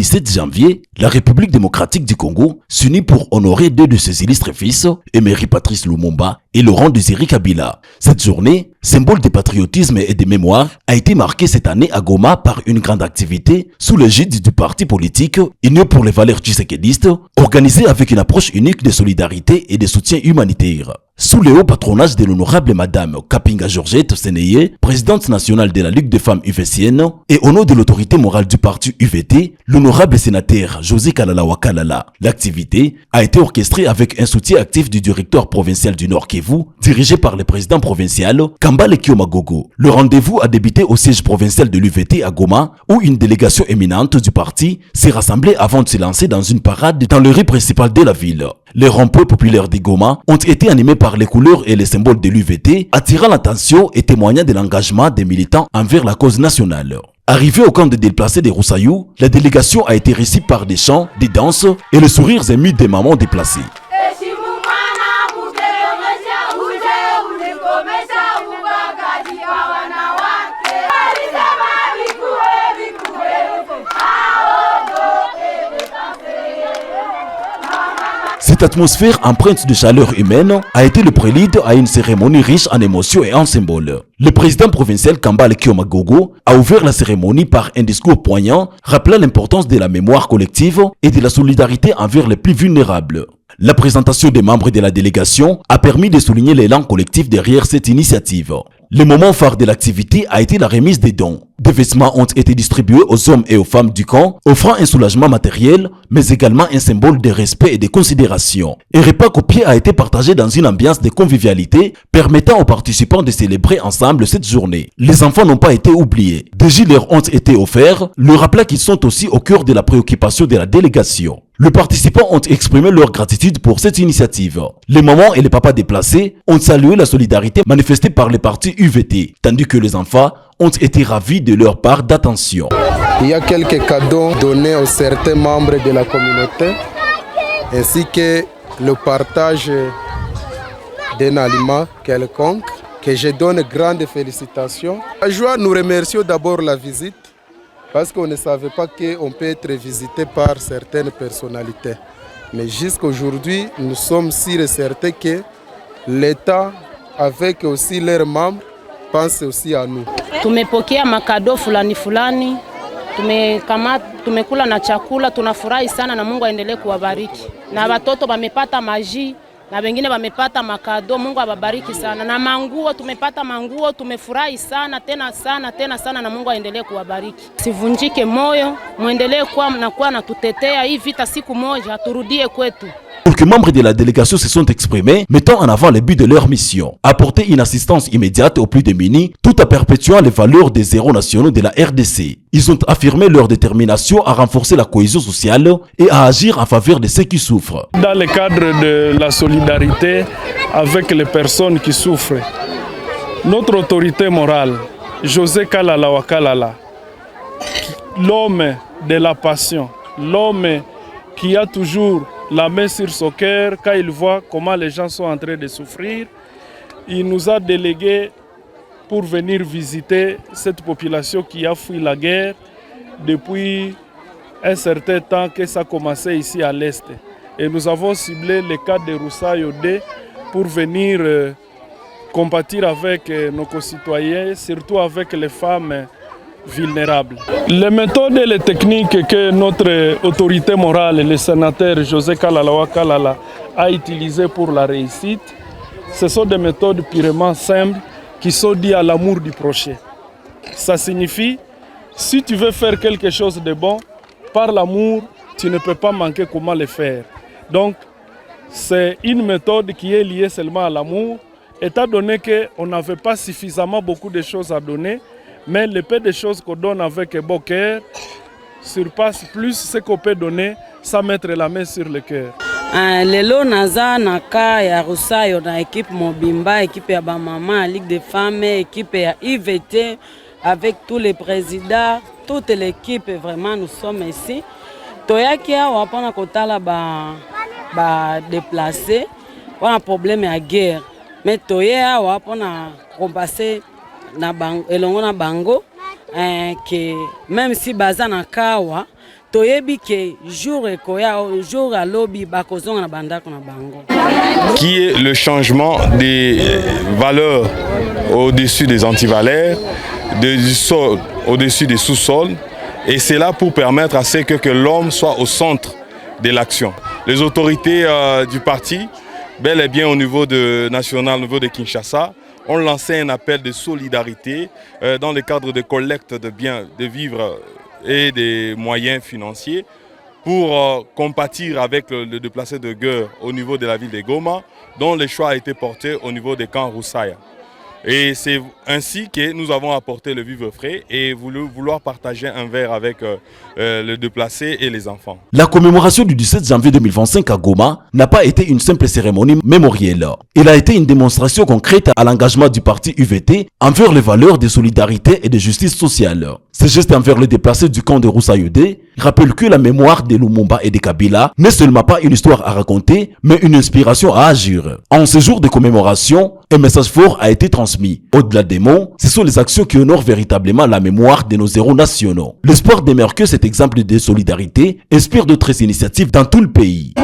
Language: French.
17 janvier, la République démocratique du Congo s'unit pour honorer deux de ses illustres fils, Emery Patrice Lumumba et Laurent Désiré Kabila. Cette journée, symbole de patriotisme et de mémoire, a été marquée cette année à Goma par une grande activité sous l'égide du parti politique Union pour les valeurs tshisekidistes, organisée avec une approche unique de solidarité et de soutien humanitaire. Sous le haut patronage de l'honorable Madame Kapinga Georgette Sénéé, présidente nationale de la Ligue des femmes UVCN, et au nom de l'autorité morale du parti UVT, l'honorable sénateur José Kalala Wakalala. L'activité a été orchestrée avec un soutien actif du directeur provincial du Nord Kivu, dirigé par le président provincial Kambale Kiomagogo. Le rendez-vous a débuté au siège provincial de l'UVT à Goma, où une délégation éminente du parti s'est rassemblée avant de se lancer dans une parade dans le rue principal de la ville. Les ronds-points populaires de Goma ont été animés par les couleurs et les symboles de l'UVT, attirant l'attention et témoignant de l'engagement des militants envers la cause nationale. Arrivé au camp de déplacés de Roussaillou, la délégation a été reçue par des chants, des danses et les sourires émus des mamans déplacées. Cette atmosphère empreinte de chaleur humaine a été le prélude à une cérémonie riche en émotions et en symboles. Le président provincial Kambale Kiomagogo a ouvert la cérémonie par un discours poignant, rappelant l'importance de la mémoire collective et de la solidarité envers les plus vulnérables. La présentation des membres de la délégation a permis de souligner l'élan collectif derrière cette initiative. Le moment phare de l'activité a été la remise des dons. Des vêtements ont été distribués aux hommes et aux femmes du camp, offrant un soulagement matériel, mais également un symbole de respect et de considération. Un repas copié a été partagé dans une ambiance de convivialité, permettant aux participants de célébrer ensemble cette journée. Les enfants n'ont pas été oubliés. Des gilets ont été offerts, le rappelant qu'ils sont aussi au cœur de la préoccupation de la délégation. Les participants ont exprimé leur gratitude pour cette initiative. Les mamans et les papas déplacés ont salué la solidarité manifestée par les partis UVT, tandis que les enfants ont été ravis de leur part d'attention. Il y a quelques cadeaux donnés aux certains membres de la communauté, ainsi que le partage d'un aliment quelconque, que je donne grandes félicitations. À joie, nous remercions d'abord la visite, parce qu'on ne savait pas qu'on peut être visité par certaines personnalités. Mais jusqu'à aujourd'hui, nous sommes sûrs et certains que l'État, avec aussi leurs membres, pense aussi à nous. Tumepokea makado fulani fulani, tumekula na chakula, tunafurahi sana na Mungu aendelee kuwabariki. Na watoto wamepata maji, na wengine wamepata makado, Mungu awabariki sana. Na manguo, tumepata manguo, tumefurahi sana tena sana na Mungu aendelee kuwabariki. Sivunjike moyo, muendelee kuwa na tutetea hii vita, siku moja turudie kwetu. Quelques membres de la délégation se sont exprimés, mettant en avant le but de leur mission, apporter une assistance immédiate aux plus démunis, tout en perpétuant les valeurs des héros nationaux de la RDC. Ils ont affirmé leur détermination à renforcer la cohésion sociale et à agir en faveur de ceux qui souffrent. Dans le cadre de la solidarité avec les personnes qui souffrent, notre autorité morale, José Kalala Wakalala, l'homme de la passion, l'homme qui a toujours la main sur son cœur quand il voit comment les gens sont en train de souffrir, il nous a délégués pour venir visiter cette population qui a fui la guerre depuis un certain temps que ça a commencé ici à l'Est. Et nous avons ciblé le cas de Roussaillou pour venir compatir avec nos concitoyens, surtout avec les femmes vulnérables. Les méthodes et les techniques que notre autorité morale, le sénateur José Kalala Wakalala, a utilisées pour la réussite, ce sont des méthodes purement simples qui sont liées à l'amour du prochain. Ça signifie, si tu veux faire quelque chose de bon, par l'amour, tu ne peux pas manquer comment le faire. Donc, c'est une méthode qui est liée seulement à l'amour, étant donné qu'on n'avait pas suffisamment beaucoup de choses à donner, mais le peu de choses qu'on donne avec un bon cœur surpasse plus ce qu'on peut donner sans mettre la main sur le cœur. Lelo naza na ka ya Roussaillou na équipe Mobimba, équipe ya Bamama, Ligue des femmes, équipe ya IVT, avec tous les présidents, toute l'équipe, vraiment nous sommes ici. Toyaki awa pona kotala ba déplacé, on a problème à guerre, mais toya awa pona compasser na elongo na bango que même si baza na kawa toyebi ke jour ekoya jour à lobby bakozonga na bandako na bango. Qui est le changement des valeurs au-dessus des antivalaires, du sol au-dessus des sous-sols, et c'est là pour permettre à ce que l'homme soit au centre de l'action. Les autorités du parti, bel et bien au niveau national, au niveau de Kinshasa, ont lancé un appel de solidarité dans le cadre de collecte de biens, de vivres et des moyens financiers pour compatir avec le déplacé de guerre au niveau de la ville de Goma, dont le choix a été porté au niveau des camps Roussaya. Et c'est ainsi que nous avons apporté le vivre frais et vouloir partager un verre avec le déplacé et les enfants. La commémoration du 17 janvier 2025 à Goma n'a pas été une simple cérémonie mémorielle. Elle a été une démonstration concrète à l'engagement du parti UVT envers les valeurs de solidarité et de justice sociale. Ces gestes envers les déplacés du camp de Roussayodé rappellent que la mémoire de Lumumba et de Kabila n'est seulement pas une histoire à raconter, mais une inspiration à agir. En ce jour de commémoration, un message fort a été transmis. Au-delà des mots, ce sont les actions qui honorent véritablement la mémoire de nos héros nationaux. L'espoir demeure que cet exemple de solidarité inspire d'autres initiatives dans tout le pays.